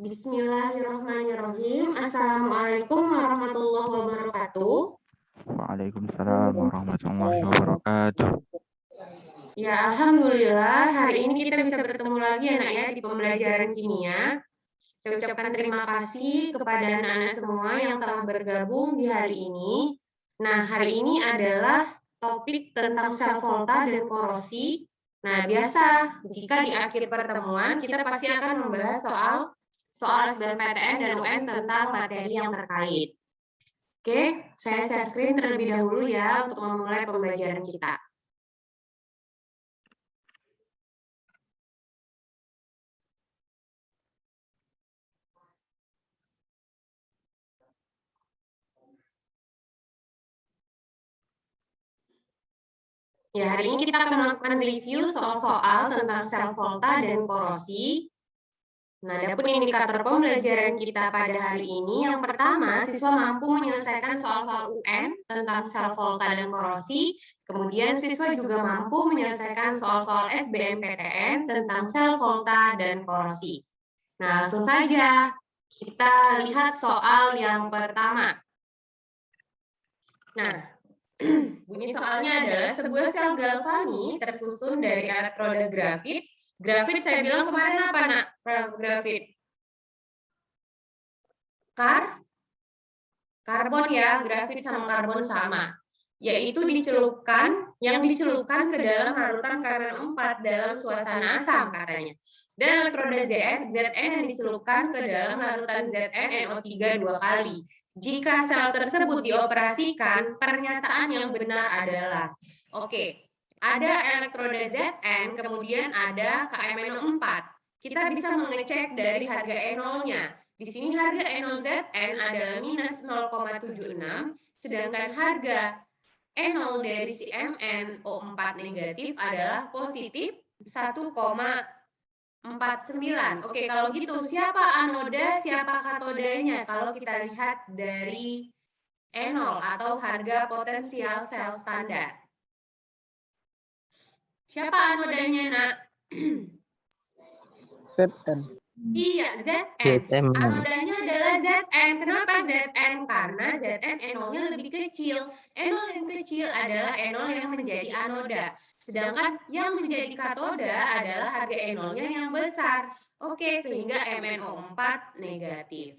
Bismillahirrahmanirrahim. Assalamualaikum warahmatullahi wabarakatuh. Waalaikumsalam warahmatullahi wabarakatuh. Ya, alhamdulillah hari ini kita bisa bertemu lagi anak ya di pembelajaran kimia. Saya ucapkan terima kasih kepada anak-anak semua yang telah bergabung di hari ini. Nah, hari ini adalah topik tentang sel volta dan korosi. Nah, biasa jika di akhir pertemuan kita pasti akan membahas soal SBMPTN dan UN tentang materi yang terkait. Oke, saya share screen terlebih dahulu ya untuk memulai pembelajaran kita. Ya, hari ini kita akan melakukan review soal-soal tentang sel volta dan korosi. Nah, adapun indikator pembelajaran kita pada hari ini, yang pertama, siswa mampu menyelesaikan soal-soal UN tentang sel volta dan korosi. Kemudian, siswa juga mampu menyelesaikan soal-soal SBMPTN tentang sel volta dan korosi. Nah, langsung saja kita lihat soal yang pertama. Nah, bunyi soalnya adalah sebuah sel galvani tersusun dari elektroda grafit. Grafit saya bilang kemarin apa, Nak? Grafit. Karbon ya, grafit sama karbon sama. Yaitu yang dicelupkan ke dalam larutan KMN4 dalam suasana asam katanya. Dan elektroda Zn yang dicelupkan ke dalam larutan ZnNO3 2 kali. Jika sel tersebut dioperasikan, pernyataan yang benar adalah, oke, ada elektroda Zn, kemudian ada KMNO4. Kita bisa mengecek dari harga E0-nya. Di sini harga E0Zn adalah minus 0,76, sedangkan harga E0 dari si MnO4 negatif adalah positif 1,49. Oke, kalau gitu siapa anoda, siapa katodanya? Kalau kita lihat dari E0 atau harga potensial sel standar. Siapa anodanya, Nak? Zn. Iya, Zn. Anodanya adalah Zn. Kenapa Zn? Karena Zn E0-nya lebih kecil. E0 yang kecil adalah E0 yang menjadi anoda. Sedangkan yang menjadi katoda adalah harga E0-nya yang besar. Oke, sehingga MnO4 negatif.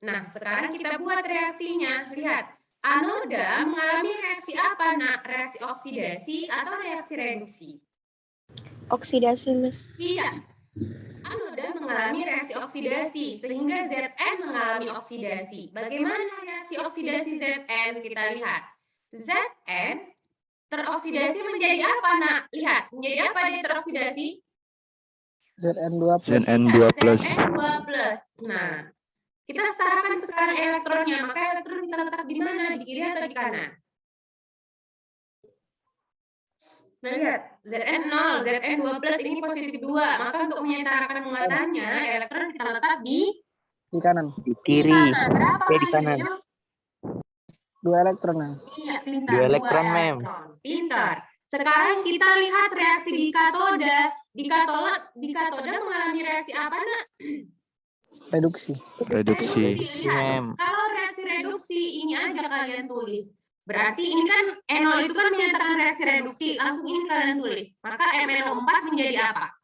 Nah, sekarang kita buat reaksinya. Lihat, anoda mengalami reaksi apa, Nak? Reaksi oksidasi atau reaksi reduksi? Oksidasi, Mas. Iya. Anoda mengalami reaksi oksidasi, sehingga Zn mengalami oksidasi. Bagaimana reaksi oksidasi Zn? Kita lihat. Zn teroksidasi menjadi apa, Nak? Lihat, menjadi apa dia teroksidasi? Zn2+. Zn2+. Zn2+. Nah, kita setarakan sekarang elektronnya, maka elektron kita letak di mana? Di kiri atau di kanan? Nah, lihat, Zn0, Zn2+ ini positif 2, maka untuk menyetarakan muatannya, elektron kita letak di kanan. Di kiri. Berapa Di kanan. 2 elektron. Iya, pintar. 2 elektron, Mem. Pintar. Sekarang kita lihat reaksi di katoda. Di katoda mengalami reaksi apa, Nak? Reduksi. Lihat, kalau reaksi reduksi, ini aja kalian tulis. Berarti ini kan E0 itu kan menyatakan reaksi reduksi. Langsung ini kalian tulis. Maka MnO4 menjadi apa?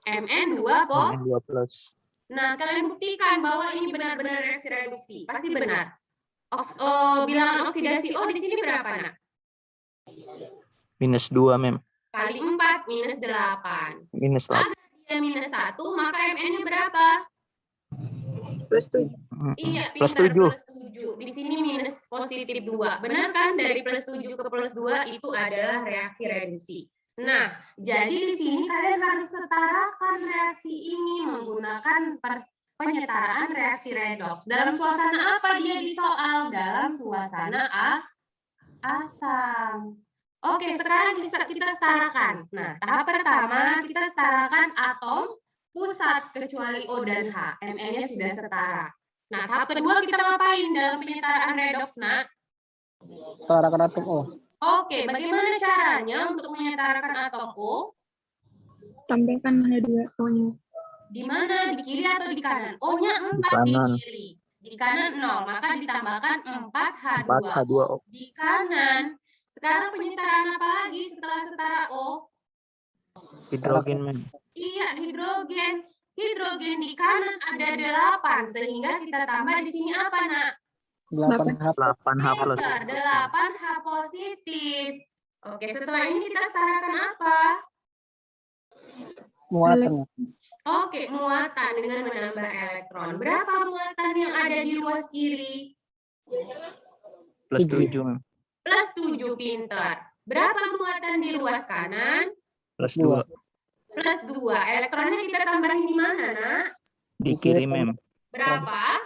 Mn2+. Nah, kalian buktikan bahwa ini benar-benar reaksi reduksi. Pasti benar. Bilangan oksidasi O di sini berapa, Nak? -2, Mem. Kali 4, -8. Agar dia -1, maka Mn-nya berapa? +7. Iya, +7. +7. Di sini minus positif 2. Benar kan? Dari +7 ke +2 itu adalah reaksi reduksi. Nah, jadi di sini kalian harus setarakan reaksi ini menggunakan penyetaraan reaksi redoks. Dalam suasana apa dia di soal? Dalam suasana asam. Oke, sekarang kita setarakan. Nah, tahap pertama kita setarakan atom pusat kecuali O dan H. Mn-nya sudah setara. Nah, tahap kedua kita ngapain dalam penyetaraan redoks, Nak? Setarakan atom O. Oke, bagaimana caranya untuk menyetarakan atom O? Tambahkan H2O-nya. Di mana? Di kiri atau di kanan? O-nya 4 di kanan. kiri. Di kanan 0, maka ditambahkan 4H2O 4H2O. di kanan. Sekarang penyetaraan apa lagi setelah setara O? Hidrogen, Mem. Iya, hidrogen. Hidrogen di kanan ada 8, sehingga kita tambah di sini apa, Nak? 8H. 8H+. Pintar, 8H positif. Oke, setelah ini kita setarakan apa? Muatan. Oke, muatan dengan menambah elektron. Berapa muatan yang ada di ruas kiri? Plus 7, Mem. Plus 7, pintar. Berapa muatan di ruas kanan? Plus 2. 2. Plus 2. Elektronnya kita tambahin di mana, Nak? Di kiri, Mem. Berapa?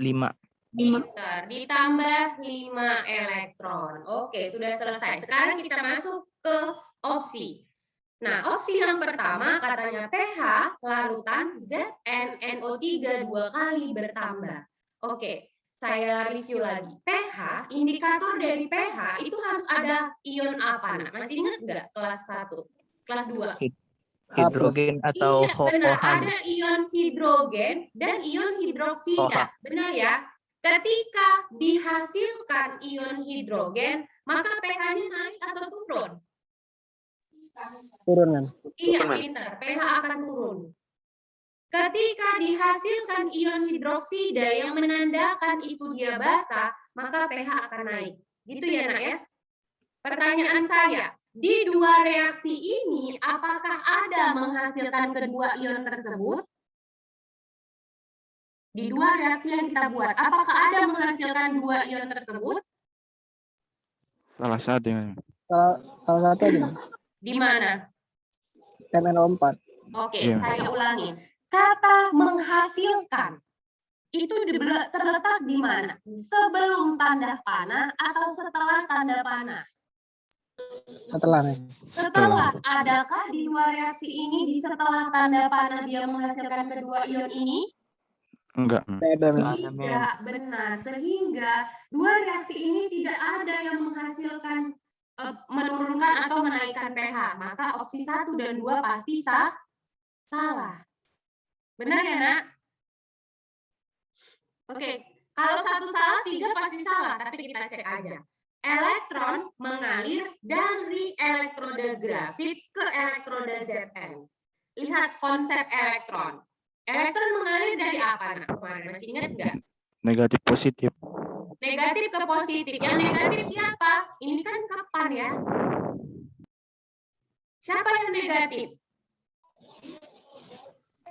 5. Pintar. Ditambah 5 elektron. Oke, sudah selesai. Sekarang kita masuk ke opsi. Nah, opsi yang pertama katanya pH larutan ZnNO3 2 kali bertambah. Oke, saya review lagi. pH, indikator dari pH itu harus ada ion apa, Nak? Masih ingat nggak kelas 1? Kelas 2? Hidrogen atau Iya, benar. OH. Ada ion hidrogen dan ion hidroksida. OH. Benar ya? Ketika dihasilkan ion hidrogen, maka pH-nya naik atau turun? Turun, Mem. Iya, pintar. pH akan turun. Ketika dihasilkan ion hidroksida yang menandakan itu dia basa, maka pH akan naik. Gitu ya, Nak ya? Pertanyaan saya, di dua reaksi ini, apakah ada menghasilkan kedua ion tersebut? Di dua reaksi yang kita buat, apakah ada menghasilkan dua ion tersebut? Salah satu, Mem. Salah satu aja. Di mana? MnO4. Oke, Iya. saya ulangi. Kata menghasilkan itu terletak di mana? Sebelum tanda panah atau setelah tanda panah? Setelah, Mem. Setelah. Adakah di dua reaksi ini di setelah tanda panah dia menghasilkan kedua ion ini? Enggak, Mem. Tidak ada, Mem. Tidak, benar. Sehingga dua reaksi ini tidak ada yang menghasilkan menurunkan atau menaikkan pH. Maka opsi 1 dan 2 pasti salah. Benar ya, Nak? Oke, kalau 1 salah, 3 pasti salah. Tapi kita cek aja. Elektron mengalir dari elektroda grafit ke elektroda Zn. Lihat konsep elektron. Elektron mengalir dari apa, Nak? Kemarin masih ingat nggak? Negatif positif. Negatif ke positif. Yang negatif siapa? Ini kan kapan ya? Siapa yang negatif?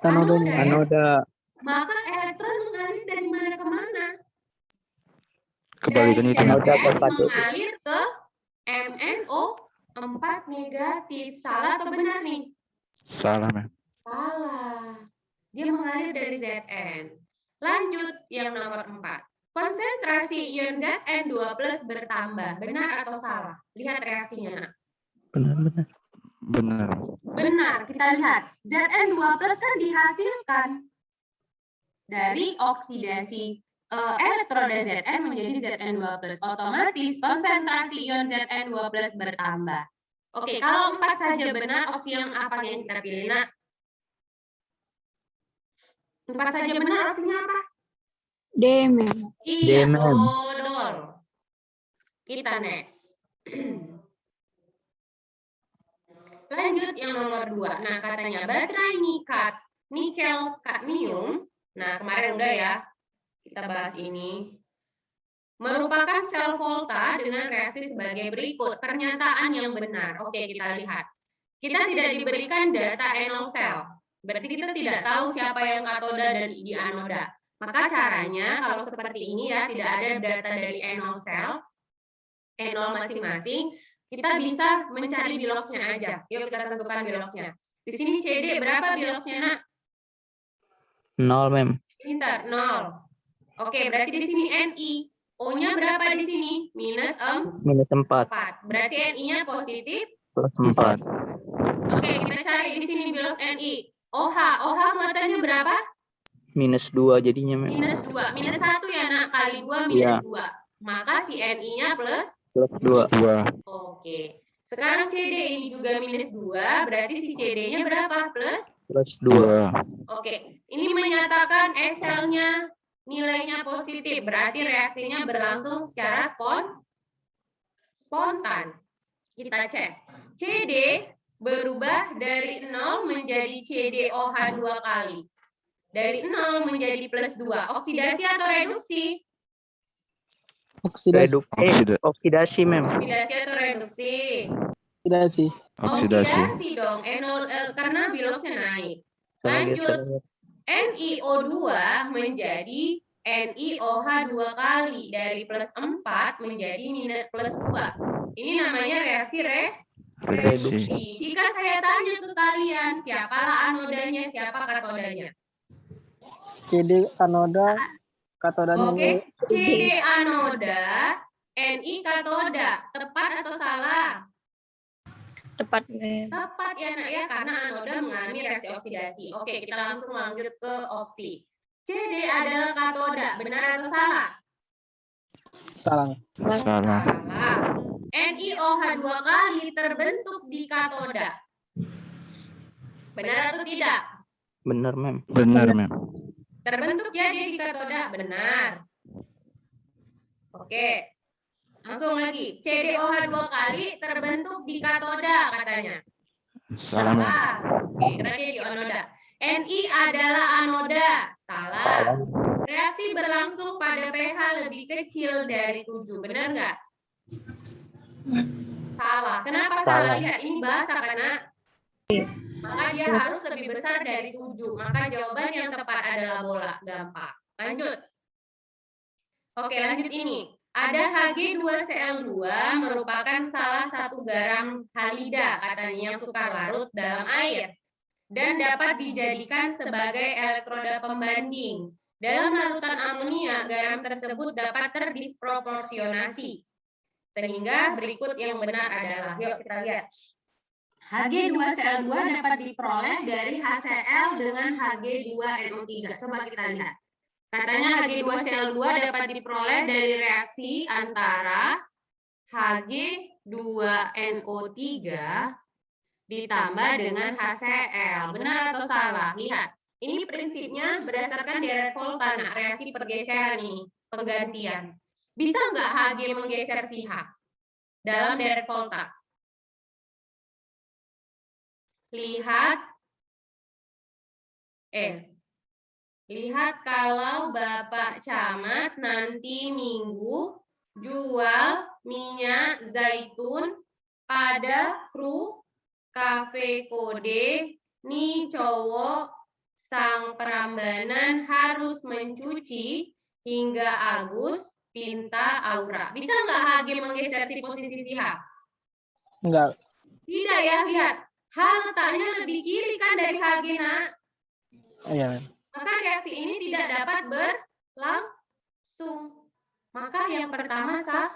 Anodanya. ya? Anoda. Maka elektron mengalir dari mana ke mana? Kebalikan Dari itu, Mem. Anoda ke Zn satu. mengalir ke MnO4 negatif. Salah atau benar nih? Salah, Mem. Salah. Dia mengalir dari Zn. Lanjut yang nomor 4. Konsentrasi ion Zn2+ bertambah. Benar atau salah? Lihat reaksinya, Nak. Benar-benar. Benar. Benar, kita lihat. Zn2+ kan dihasilkan dari oksidasi elektroda Zn menjadi Zn2+. Otomatis konsentrasi ion Zn2+ bertambah. Oke, kalau 4 saja benar, opsi yang apa yang kita pilih, Nak? 4 saja benar, opsinya apa? D, Mem. Iya, Demem. dodol. Kita next. Lanjut yang nomor 2. Nah, katanya baterai nikel kadmium. Nah, kemarin udah ya kita bahas ini. Merupakan sel volta dengan reaksi sebagai berikut. Pernyataan yang benar. Oke, kita lihat. Kita tidak diberikan data enol sel. Berarti kita tidak tahu siapa yang katoda dan di anoda. Maka caranya kalau seperti ini ya, tidak ada data dari enol sel, enol masing-masing, kita bisa mencari bilosnya aja. Yuk kita tentukan bilosnya. Di sini CD berapa bilosnya, Nak? 0, Mem. Pintar, 0. Oke, berarti di sini Ni. O-nya berapa di sini? Minus Minus 4. 4. Berarti Ni-nya positif. Plus 4. 4. Oke, kita cari di sini bilos Ni. OH muatannya berapa? Minus 2 jadinya, Mem. Minus 2. Minus 1 ya, Nak. Kali 2 Iya. minus 2. Maka si Ni-nya plus. Plus Plus 2. 2. Oke. Sekarang CD ini juga minus 2. Berarti si CD-nya berapa? Plus Plus 2. 2. Oke, ini menyatakan SL-nya nilainya positif, berarti reaksinya berlangsung secara spontan. Kita cek. CD berubah dari 0 menjadi CDOH 2 kali. Dari 0 menjadi plus 2. Oksidasi atau reduksi? Oksidasi. Oksidasi, mem. Oksidasi atau reduksi? Oksidasi. Oksidasi. Dong, karena bilosnya naik. Sebagai Lanjut. terlihat. NiO2 menjadi NiOH 2 kali. Dari plus 4 menjadi minus plus 2. Ini namanya reaksi reduksi. Jika saya tanya ke kalian, siapalah anodanya, siapa katodanya? CD anoda, katodanya Oke, CD anoda, Ni katoda. Tepat atau salah? Tepat, Mem. Tepat ya nak ya, karena anoda mengalami reaksi oksidasi. Oke, kita langsung lanjut ke opsi. CD adalah katoda, benar atau salah? salah. Salah. Salah. NiOH 2 kali terbentuk di katoda. Benar atau tidak? Benar, mem. Benar, mem. Terbentuk ya dia di katoda, benar. Oke. Langsung lagi. CDOH 2 kali terbentuk di katoda katanya. Salah, mem. Oke, karena dia di anoda. Ni adalah anoda. Salah. Reaksi berlangsung pada pH lebih kecil dari 7. Benar nggak? Salah. Kenapa salah? Lihat, ini basah karena maka dia harus lebih besar dari 7. Maka jawaban yang tepat adalah bola. Gampang. Lanjut. Oke, lanjut ini. Ada Hg2Cl2 merupakan salah satu garam halida katanya yang sukar larut dalam air dan dapat dijadikan sebagai elektroda pembanding. Dalam larutan amonia, garam tersebut dapat terdisproporsionasi. Sehingga berikut yang benar adalah, yuk kita lihat. Hg2Cl2 dapat diperoleh dari HCl dengan Hg2NO3. Coba kita lihat. Katanya Hg2Cl2 dapat diperoleh dari reaksi antara Hg2NO3 ditambah dengan HCl. Benar atau salah? Lihat. Ini prinsipnya berdasarkan deret volta, nah, reaksi pergeseran ini, penggantian. Bisa nggak Hg menggeser si H dalam deret volta? Lihat. Lihat kalau Bapak Camat nanti Minggu jual minyak zaitun pada kru kafe kode, nih cowok sang perambanan harus mencuci hingga Agus pinta aura. Bisa nggak Hg menggeser si posisi si H? Enggak. Tidak ya, lihat. H letaknya lebih kiri kan dari Hg, nak? Iya, Mem. Maka reaksi ini tidak dapat berlangsung. Maka yang pertama salah.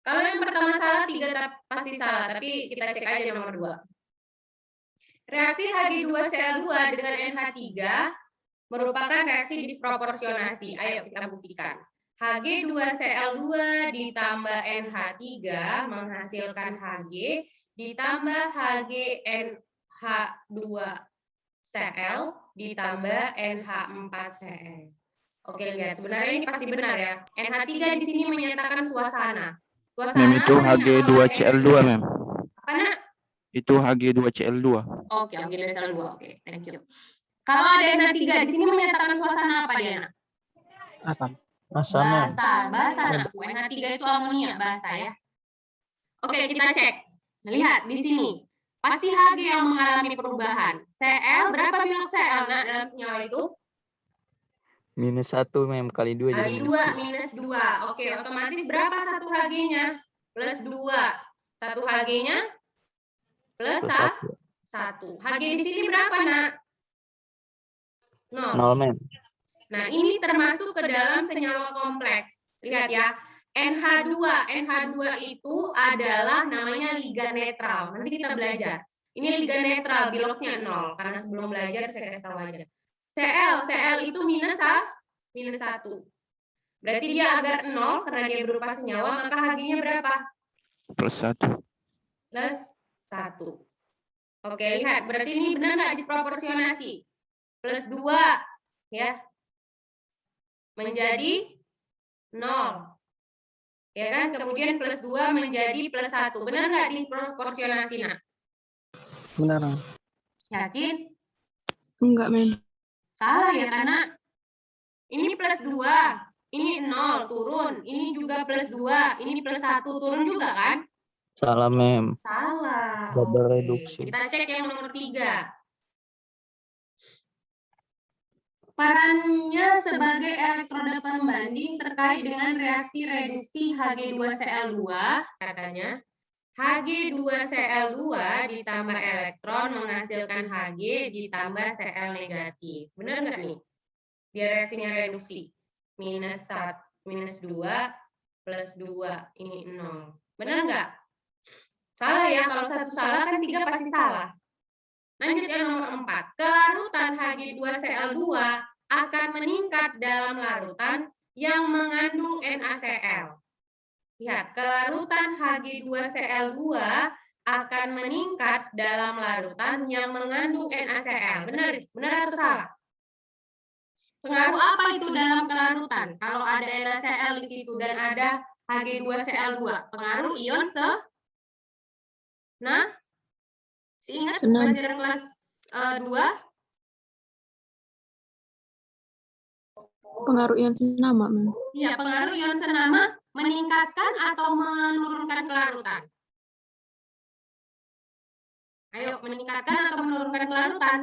Kalau yang pertama salah, 3 pasti salah. Tapi kita cek aja nomor 2. Reaksi Hg2Cl2 dengan NH3 merupakan reaksi disproporsionasi. Ayo kita buktikan. Hg2Cl2 ditambah NH3 menghasilkan Hg ditambah HgNH2Cl ditambah NH4Cl. Oke, lihat. Sebenarnya ini pasti benar ya. NH3 di sini menyatakan suasana. Mem, itu Hg2Cl2, mem. Apa, nak? Itu Hg2Cl2. Oke, Hg2Cl2. Oke, thank you. Kalau ada NH3 di sini menyatakan suasana apa dia, nak? Asam. Asam, mem. Basah, nak. NH3 itu amonia, basah ya. Oke, kita cek. Lihat di sini. Pasti Hg yang mengalami perubahan. Cl, berapa bilang Cl, nak, dalam senyawa itu? -1, mem. Kali 2 jadi Kali 2 minus 2. Oke, otomatis berapa satu Hg-nya? Plus 2. Satu Hg-nya? Plus 1. Hg di sini berapa, nak? 0. 0, mem. Nah, ini termasuk ke dalam senyawa kompleks. Lihat ya. NH2. NH2 itu adalah namanya ligan netral. Nanti kita belajar. Ini ligan netral, bilosnya 0. Karena sebelum belajar saya kasih tahu aja. Cl itu minus 1. Berarti dia agar 0 karena dia berupa senyawa, maka Hg-nya berapa? Plus 1. Plus 1. Oke, lihat. Berarti ini benar nggak disproporsionasi? Plus 2, ya. Menjadi 0. Ya kan? Kemudian plus 2 menjadi plus 1. Benar nggak disproporsionasi, Nak? Benar, Mem. Yakin? Enggak, Mem. Salah ya, karena ini plus 2, ini 0, turun. Ini juga plus 2, ini plus 1, turun juga kan? Salah, Mem. Salah. Double Oke. reduksi. Kita cek yang nomor 3. Perannya sebagai elektroda pembanding terkait dengan reaksi reduksi Hg2Cl2, katanya. Hg2Cl2 ditambah elektron menghasilkan Hg ditambah Cl negatif. Benar nggak nih? Biar reaksinya reduksi. Minus 2 plus 2, ini 0. Benar nggak? Salah ya, kalau satu salah kan 3 pasti salah. Lanjut yang nomor 4. Kelarutan Hg2Cl2 akan meningkat dalam larutan yang mengandung NaCl. Lihat, kelarutan Hg2Cl2 akan meningkat dalam larutan yang mengandung NaCl. Benar atau salah? Pengaruh apa itu dalam kelarutan? Kalau ada NaCl di situ dan ada Hg2Cl2, pengaruh ion ingat pelajaran kelas 2? Pengaruh ion senama, Mem. Iya, pengaruh ion senama meningkatkan atau menurunkan kelarutan? Ayo, meningkatkan atau menurunkan kelarutan?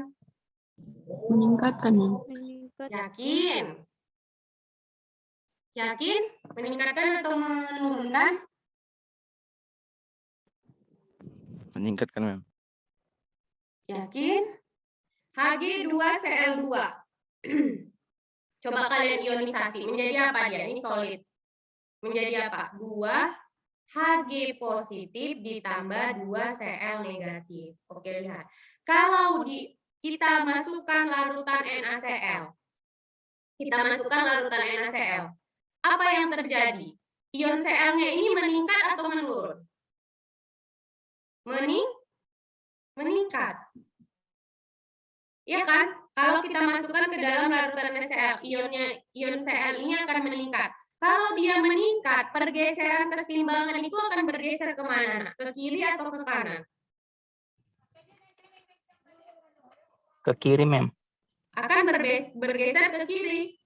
Meningkatkan, Mem. Meningkat. Yakin? Yakin? Meningkatkan atau menurunkan? Meningkatkan, Mem. Yakin? Hg2Cl2. Coba kalian ionisasi. Menjadi apa dia? Ini solid. Menjadi apa? 2 Hg positif ditambah 2 Cl negatif. Oke, lihat. Kalau kita masukkan larutan NaCl. Apa yang terjadi? Ion Cl-nya ini meningkat atau menurun? Meningkat. Iya kan? Kalau kita masukkan ke dalam larutan NaCl, ion Cl ini akan meningkat. Kalau dia meningkat, pergeseran keseimbangan itu akan bergeser kemana? Ke kiri atau ke kanan? Ke kiri, Mem. Akan bergeser ke kiri.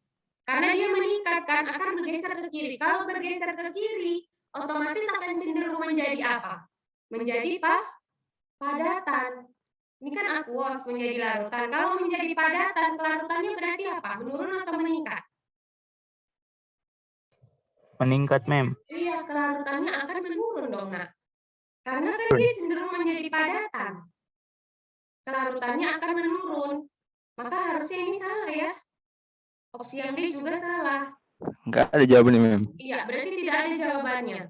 Karena dia meningkat kan, akan bergeser ke kiri. Kalau bergeser ke kiri, otomatis akan cenderung menjadi apa? Menjadi padatan. Ini kan aqueous menjadi larutan. Kalau menjadi padatan, kelarutannya berarti apa? Menurun atau meningkat? Meningkat, Mem. Iya, kelarutannya akan menurun dong, Nak. Karena kan dia cenderung menjadi padatan. Kelarutannya akan menurun. Maka harusnya ini salah ya. Opsi yang D juga salah. Enggak ada jawabannya, Mem. Iya, berarti tidak ada jawabannya.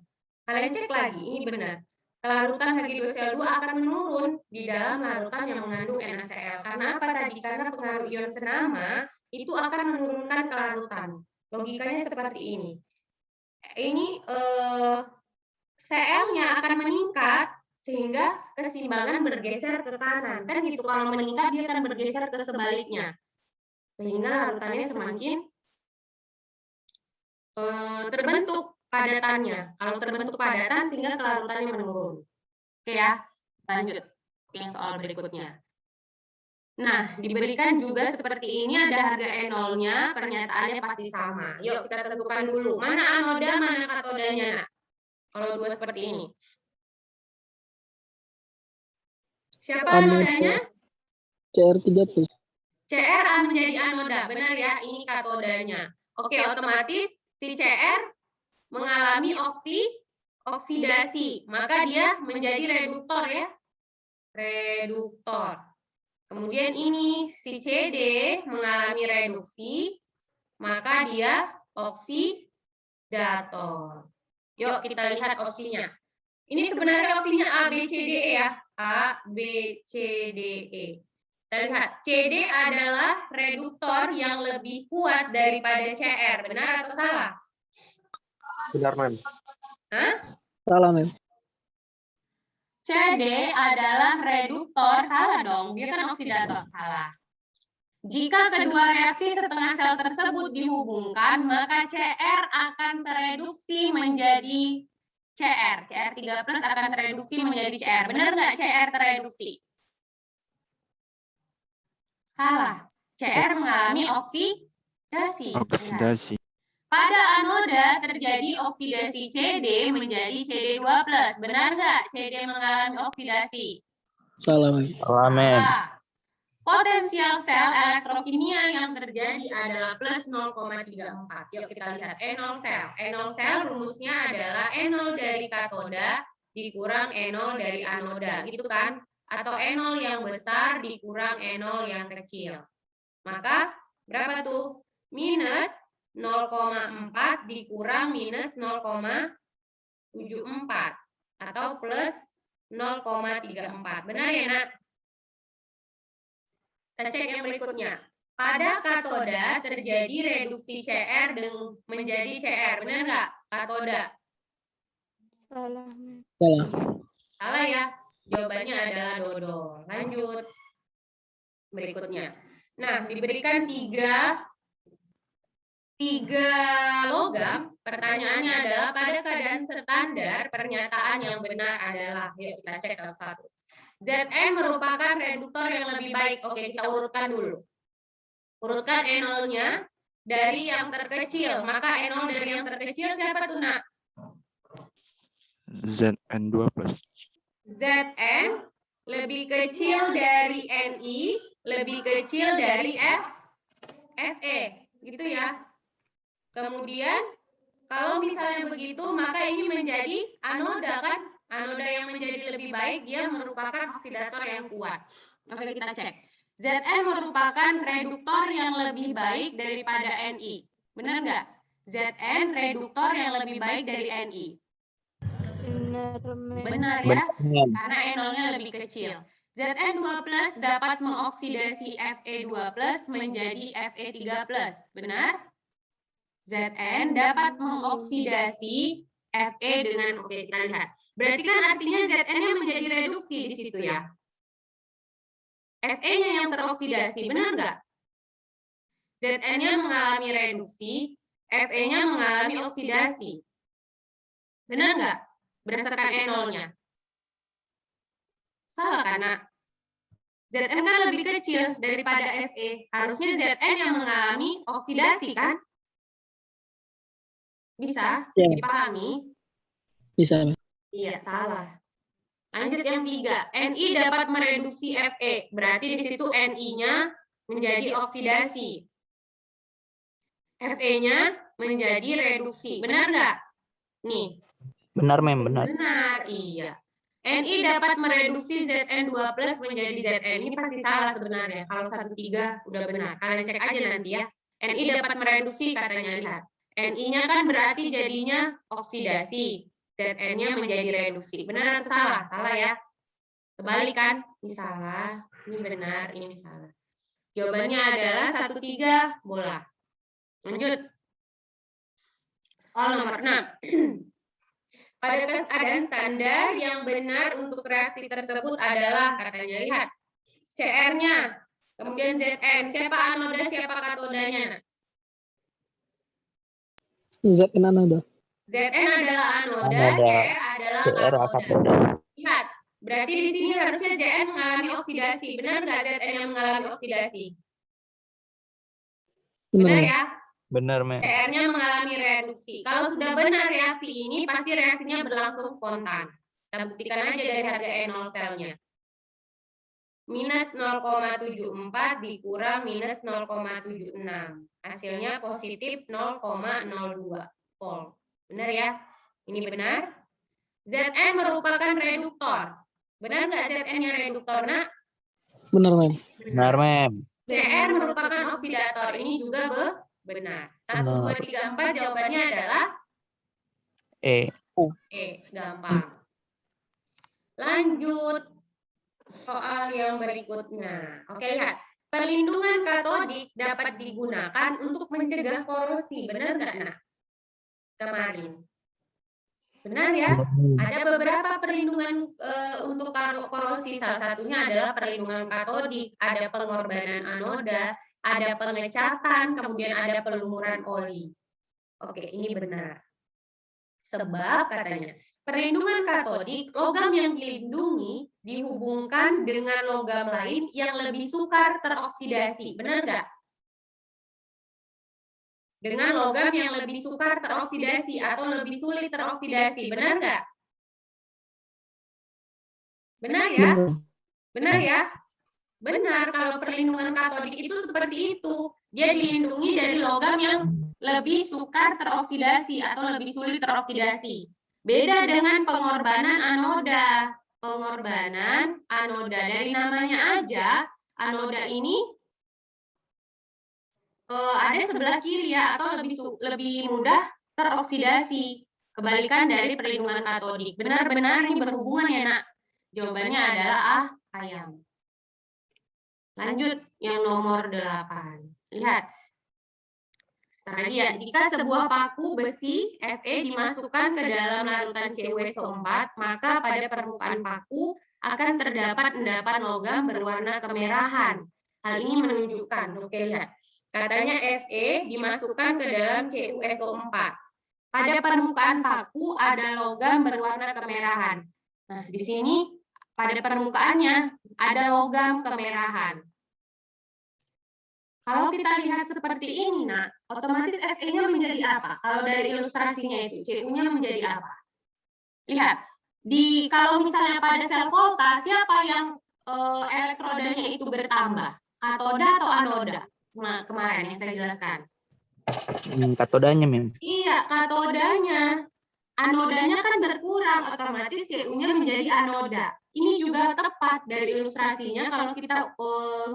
Kalian cek lagi, ini benar. Kelarutan Hg2Cl2 akan menurun di dalam larutan yang mengandung NaCl. Karena apa tadi? Karena pengaruh ion senama itu akan menurunkan kelarutan. Logikanya seperti ini. Ini Cl-nya akan meningkat sehingga keseimbangan bergeser ke kanan. Kan gitu, kalau meningkat dia akan bergeser ke sebaliknya. Sehingga larutannya semakin terbentuk padatannya. Kalau terbentuk padatan sehingga kelarutannya menurun. Oke ya, lanjut ke yang soal berikutnya. Nah, diberikan juga seperti ini, ada harga E0-nya, pernyataannya pasti sama. Yuk kita tentukan dulu, mana anoda, mana katodanya, Nak? Kalau dua seperti ini. Siapa anodanya? CR3+. CR menjadi anoda, benar ya, ini katodanya. Oke, otomatis si CR mengalami oksidasi, maka dia menjadi reduktor ya. Reduktor. Kemudian ini si CD mengalami reduksi, maka dia oksidator. Yuk kita lihat opsinya. Ini sebenarnya opsinya A, B, C, D, E ya. A, B, C, D, E. Kita lihat, CD adalah reduktor yang lebih kuat daripada CR. Benar atau salah? Benar, Mem. Salah, Mem. CD adalah reduktor dong, dia kan oksidator. Salah. Jika kedua reaksi setengah sel tersebut dihubungkan, maka CR akan tereduksi menjadi CR. CR3+ akan tereduksi menjadi CR. Benar nggak CR tereduksi? Salah. CR mengalami oksidasi. Benar. Oksidasi. Pada anoda terjadi oksidasi CD menjadi CD2+. Benar nggak CD mengalami oksidasi? Salah, Mem. Salah, Mem. Salah. Potensial sel elektrokimia yang terjadi adalah plus 0,34. Yuk kita lihat E0 sel. E0 sel rumusnya adalah E0 dari katoda dikurang E0 dari anoda, gitu kan? Atau E0 yang besar dikurang E0 yang kecil. Maka berapa tuh? Minus 0,4 dikurang minus 0,74 atau plus 0,34. Benar ya, Nak? Kita cek yang berikutnya. Pada katoda terjadi reduksi CR menjadi CR. Benar nggak? Katoda. Salah, Mem. Salah. Salah ya. Jawabannya adalah dodol. Lanjut. Berikutnya. Nah, diberikan tiga logam. Pertanyaannya adalah pada keadaan standar pernyataan yang benar adalah. Yuk kita cek satu-satu. Zn merupakan reduktor yang lebih baik. Oke, kita urutkan dulu. Urutkan E0-nya dari yang terkecil. Maka E0 dari yang terkecil siapa tuh, Nak? Zn2+. Zn lebih kecil dari Ni, lebih kecil dari Fe. Gitu ya. Kemudian, kalau misalnya begitu, maka ini menjadi anoda kan? Anoda yang menjadi lebih baik, dia merupakan oksidator yang kuat. Oke, kita cek. Zn merupakan reduktor yang lebih baik daripada Ni. Benar nggak? Zn reduktor yang lebih baik dari Ni. Benar, Mem. Benar ya? Benar, Mem. Karena E0-nya lebih kecil. Zn2+ dapat mengoksidasi Fe2+ menjadi Fe3+. Benar? Zn dapat mengoksidasi Fe dengan, oke kita lihat. Berarti kan artinya Zn-nya menjadi reduksi di situ ya. Fe-nya yang teroksidasi, benar nggak? Zn-nya mengalami reduksi, Fe-nya mengalami oksidasi. Benar nggak? Berdasarkan E0-nya. Salah karena Zn kan lebih kecil daripada Fe. Harusnya Zn yang mengalami oksidasi kan? Bisa Ya. dipahami? Bisa, Mem. Iya, salah. Lanjut yang 3. Ni dapat mereduksi Fe. Berarti di situ Ni-nya menjadi oksidasi. Fe-nya menjadi reduksi. Benar nggak? Nih. Benar, Mem. Benar. Benar, iya. Ni dapat mereduksi Zn2+ menjadi Zn. Ini pasti salah sebenarnya. Kalau 1,3 udah benar. Kalian cek aja nanti ya. Ni dapat mereduksi katanya, lihat. Ni-nya kan berarti jadinya oksidasi. Zn-nya menjadi reduksi. Benar atau salah? Salah ya. Kebalik kan? Ini salah, ini benar, ini salah. Jawabannya adalah 1,3 bola. Lanjut. Nomor 6. Pada keadaan standar yang benar untuk reaksi tersebut adalah, katanya, lihat. CR-nya, kemudian Zn. Siapa anoda, siapa katodanya? Zn anoda. Zn adalah anoda, Anoda. CR adalah CR katoda. katoda. Lihat, berarti di sini harusnya Zn mengalami oksidasi. Benar nggak Zn yang mengalami oksidasi? Benar Benar. ya? Benar, Mem. CR-nya mengalami reduksi. Kalau sudah benar reaksi ini, pasti reaksinya berlangsung spontan. Kita buktikan aja dari harga E0 selnya. Minus 0,74 dikurang minus 0,76. Hasilnya positif 0,02 volt. Benar ya? Ini benar. Zn merupakan reduktor. Benar nggak Zn-nya reduktor, Nak? Benar, Mem. Benar, Mem. CR merupakan oksidator. Ini juga benar. 1, 2, 3, 4 jawabannya adalah E. gampang. Lanjut soal yang berikutnya. Oke, lihat. Perlindungan katodik dapat digunakan untuk mencegah korosi. Benar nggak, Nak? Kemarin. Benar ya? Ada beberapa perlindungan untuk korosi, salah satunya adalah perlindungan katodik, ada pengorbanan anoda, ada pengecatan, kemudian ada pelumuran oli. Oke, ini benar. Sebab katanya, perlindungan katodik, logam yang dilindungi dihubungkan dengan logam lain yang lebih sukar teroksidasi. Benar nggak? Dengan logam yang lebih sukar teroksidasi atau lebih sulit teroksidasi. Benar nggak? Benar ya? Benar ya? Benar, kalau perlindungan katodik itu seperti itu. Dia dilindungi dari logam yang lebih sukar teroksidasi atau lebih sulit teroksidasi. Beda dengan pengorbanan anoda. Pengorbanan anoda, dari namanya aja, anoda ini ada sebelah kiri ya, atau lebih mudah teroksidasi. Kebalikan dari perlindungan katodik. Benar-benar ini berhubungan ya, Nak. Jawabannya adalah ayam. Lanjut yang nomor 8. Lihat. Tadi ya, jika sebuah paku besi Fe dimasukkan ke dalam larutan CuSO4, maka pada permukaan paku akan terdapat endapan logam berwarna kemerahan. Hal ini menunjukkan, oke lihat. Katanya Fe dimasukkan ke dalam CuSO4. Pada permukaan paku ada logam berwarna kemerahan. Nah, di sini pada permukaannya ada logam kemerahan. Kalau kita lihat seperti ini, nah, otomatis Fe-nya menjadi apa? Kalau dari ilustrasinya itu, Cu-nya menjadi apa? Lihat, kalau misalnya pada sel volta, siapa yang elektrodanya itu bertambah? Katoda atau anoda? Nah, kemarin yang saya jelaskan. Katodanya, Mem. Iya, katodanya. Anodanya kan berkurang, otomatis Cu-nya menjadi anoda. Ini juga tepat dari ilustrasinya kalau kita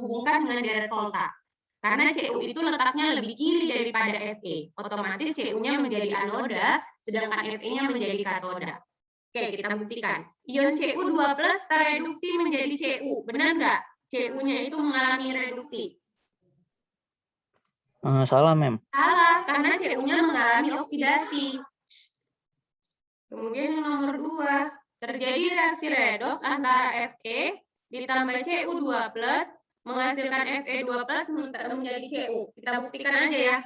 hubungkan dengan deret volta. Karena Cu itu letaknya lebih kiri daripada Fe. Otomatis Cu-nya menjadi anoda, sedangkan Fe-nya menjadi katoda. Oke, kita buktikan. Ion Cu2+ tereduksi menjadi Cu. Benar nggak? Cu-nya itu mengalami reduksi. Salah, Mem. Salah, karena Cu-nya mengalami oksidasi. Kemudian yang nomor 2, terjadi reaksi redoks antara Fe ditambah Cu2+ menghasilkan Fe2+ menjadi Cu. Kita buktikan aja ya.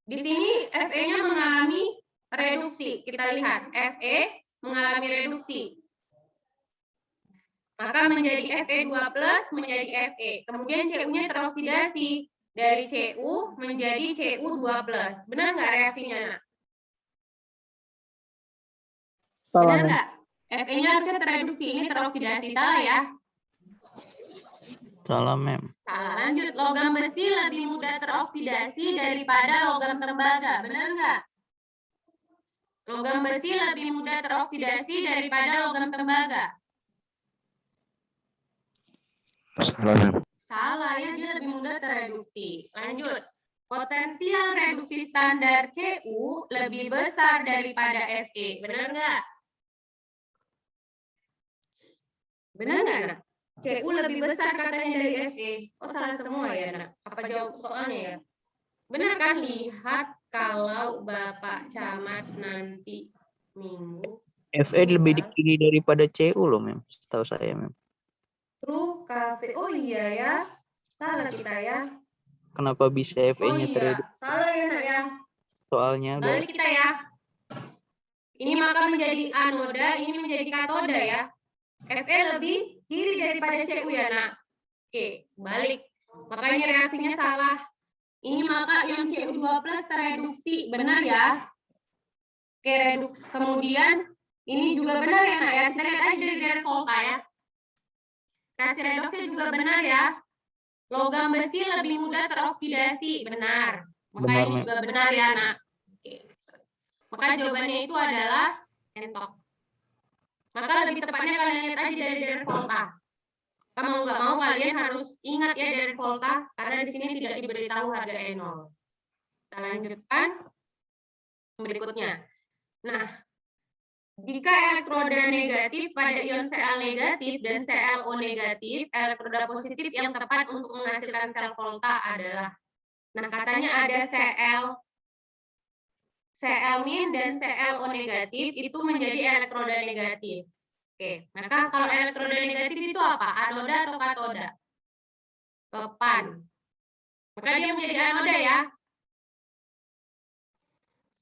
Di sini Fe-nya mengalami reduksi. Kita lihat, Fe mengalami reduksi. Maka menjadi Fe2+ menjadi Fe. Kemudian Cu-nya teroksidasi. Dari Cu menjadi Cu2+. Benar nggak reaksinya? Benar nggak? Fe-nya harusnya tereduksi. Ini teroksidasi. Salah ya? Salah, Mem. Salah. Lanjut, logam besi lebih mudah teroksidasi daripada logam tembaga. Benar nggak? Logam besi lebih mudah teroksidasi daripada logam tembaga. Salah, Mem. Salah ya, dia lebih mudah tereduksi. Lanjut. Potensial reduksi standar Cu lebih besar daripada Fe. Benar nggak? Benar nggak, Nak? Cu lebih besar katanya dari Fe. Oh, salah semua ya, Nak? Apa jawab soalnya ya? Benar kan? Lihat kalau Bapak Camat nanti minggu. Fe lebih di kiri daripada Cu loh, Mem. Setahu saya, Mem. True cafe. Oh iya ya. Salah kita ya. Kenapa bisa Oh Fe-nya iya. tereduksi? Salah ya, Nak ya. Soalnya udah Balik kita ya. Ini maka menjadi anoda, ini menjadi katoda ya. Fe lebih kiri daripada Cu ya, Nak. Oke, balik. Makanya reaksinya salah. Ini maka ion Cu2+ tereduksi. Benar ya? Oke, reduks. Kemudian ini juga benar ya, Nak ya. Kita lihat aja dari deret volta ya. Reaksi redoksnya juga benar ya. Logam besi lebih mudah teroksidasi. Benar. Maka Benar, ini Mem. juga benar ya, Nak. Oke. Maka jawabannya itu adalah entok. Maka lebih tepatnya kalian lihat aja dari deret volta. Mau nggak mau kalian harus ingat ya deret volta, karena di sini tidak diberitahu harga E0. Kita lanjutkan berikutnya. Nah, jika elektroda negatif pada ion Cl negatif dan ClO negatif, elektroda positif yang tepat untuk menghasilkan sel volta adalah, nah katanya ada Cl- dan ClO negatif itu menjadi elektroda negatif. Oke, maka kalau elektroda negatif itu apa? Anoda atau katoda? Topan. Maka dia menjadi anoda ya.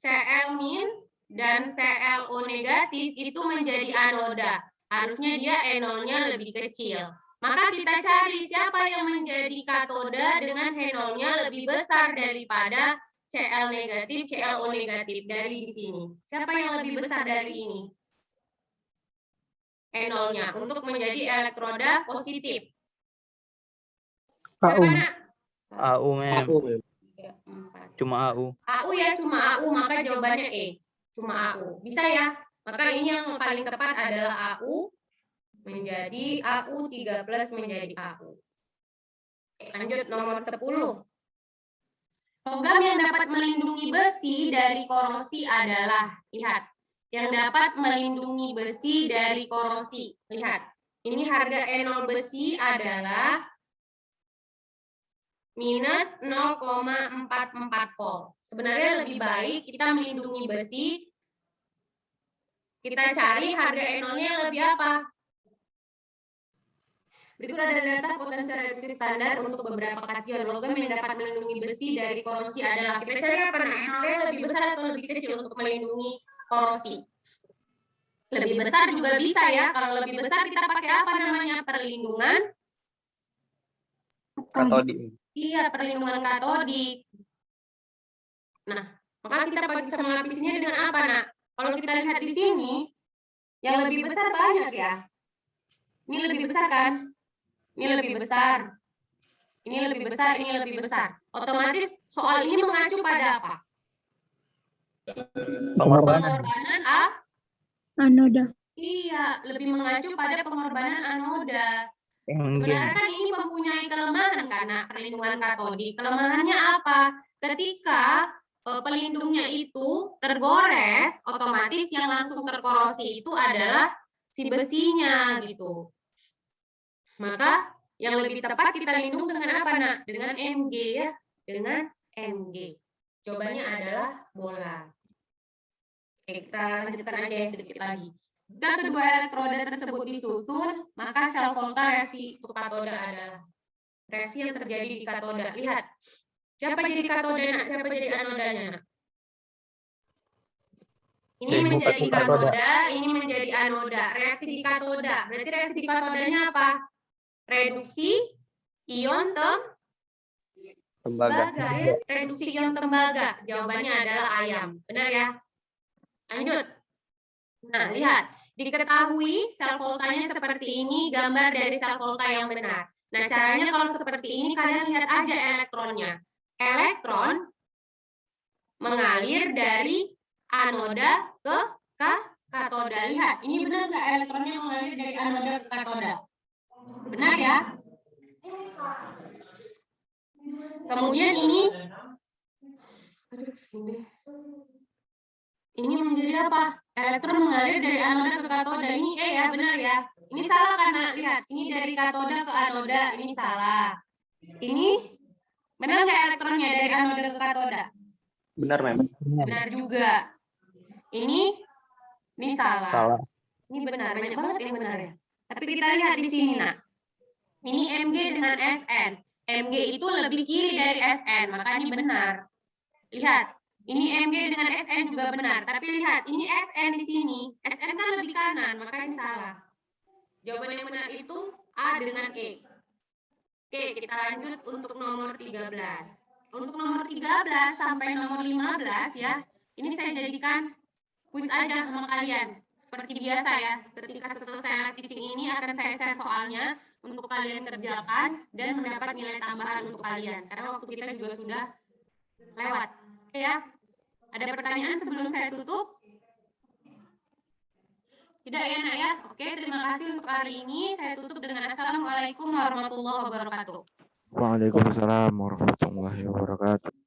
Cl- dan ClO negatif itu menjadi anoda. Harusnya dia NO-nya lebih kecil. Maka kita cari siapa yang menjadi katoda dengan NO-nya lebih besar daripada Cl negatif, ClO negatif dari di sini. Siapa yang lebih besar dari ini? NO-nya untuk menjadi elektroda positif. AU. Siapa nak? AU mem. Aku, Mem. 3, 4. Cuma AU. AU ya, cuma AU, maka jawabannya E. Cuma AU. Bisa ya? Maka ini yang paling tepat adalah AU menjadi AU 3 plus menjadi AU. Lanjut nomor 10. Logam yang dapat melindungi besi dari korosi adalah, lihat, yang dapat melindungi besi dari korosi. Lihat, ini harga NO besi adalah minus 0,44 volt. Sebenarnya lebih baik kita melindungi besi, kita cari harga NO-nya lebih apa? Berikut ada data potensi reduksi standar untuk beberapa kation logam yang dapat melindungi besi dari korosi adalah. Kita cari apa? Nah, NO-nya lebih besar atau lebih kecil untuk melindungi korosi? Lebih besar juga bisa ya. Kalau lebih besar kita pakai apa namanya? Perlindungan. Katodik. Iya, perlindungan katodik. Nah, maka kita bisa melapisinya dengan apa, nak? Kalau kita lihat di sini, yang lebih besar banyak ya. Ini lebih besar kan? Ini lebih besar. Ini lebih besar, ini lebih besar. Otomatis soal ini mengacu pada apa? Pengorbanan. Pengorbanan Anoda. Iya, lebih mengacu pada pengorbanan anoda. Mg. Sebenarnya kan ini mempunyai kelemahan karena perlindungan katodik. Kelemahannya apa? Ketika pelindungnya itu tergores, otomatis yang langsung terkorosi itu adalah si besinya gitu. Maka yang lebih tepat kita lindung dengan apa, nak? Dengan Mg ya, dengan Mg. Jawabannya adalah bola. Oke, kita lanjutkan aja yang sedikit lagi. Jika kedua elektroda tersebut disusun, maka sel volta reaksi untuk katoda adalah reaksi yang terjadi di katoda. Lihat, siapa jadi katoda, nak? Siapa jadi anodanya, nak? Ini Jadi menjadi bukan katoda. katoda, ini menjadi anoda. Reaksi di katoda. Berarti reaksi di katodanya apa? Reduksi ion Tembaga. tembaga ya. Reduksi ion tembaga. Jawabannya adalah ayam. Benar ya? Lanjut. Nah, lihat. Diketahui sel voltanya seperti ini, gambar dari sel volta yang benar. Nah, caranya kalau seperti ini, kalian lihat aja elektronnya. Elektron mengalir dari anoda ke katoda. Lihat, ini benar nggak elektronnya mengalir dari anoda ke katoda? Benar ya? Kemudian ini menjadi apa? Elektron mengalir dari anoda ke katoda. Ini E ya, benar ya? Ini salah karena lihat, ini dari katoda ke anoda, ini salah. Ini benar nggak elektronnya dari anoda ke katoda? Benar, Mem. Benar juga. Ini salah. Salah. Ini benar, banyak banget yang benar ya. Tapi kita lihat di sini, nak. Ini Mg dengan Sn. Mg itu lebih kiri dari Sn, maka ini benar. Lihat, ini Mg dengan Sn juga benar. Tapi lihat, ini Sn di sini. Sn kan lebih kanan, maka ini salah. Jawaban yang benar itu A dengan E. Oke, kita lanjut untuk nomor 13. Untuk nomor 13 sampai nomor 15 ya, ini saya jadikan kuis aja sama kalian. Seperti biasa ya, ketika selesai live teaching ini akan saya share soalnya untuk kalian kerjakan dan mendapat nilai tambahan untuk kalian. Karena waktu kita juga sudah lewat. Oke ya, ada pertanyaan sebelum saya tutup? Tidak ya, nak ya? Oke, terima kasih untuk hari ini. Saya tutup dengan Assalamualaikum warahmatullahi wabarakatuh. Waalaikumsalam warahmatullahi wabarakatuh.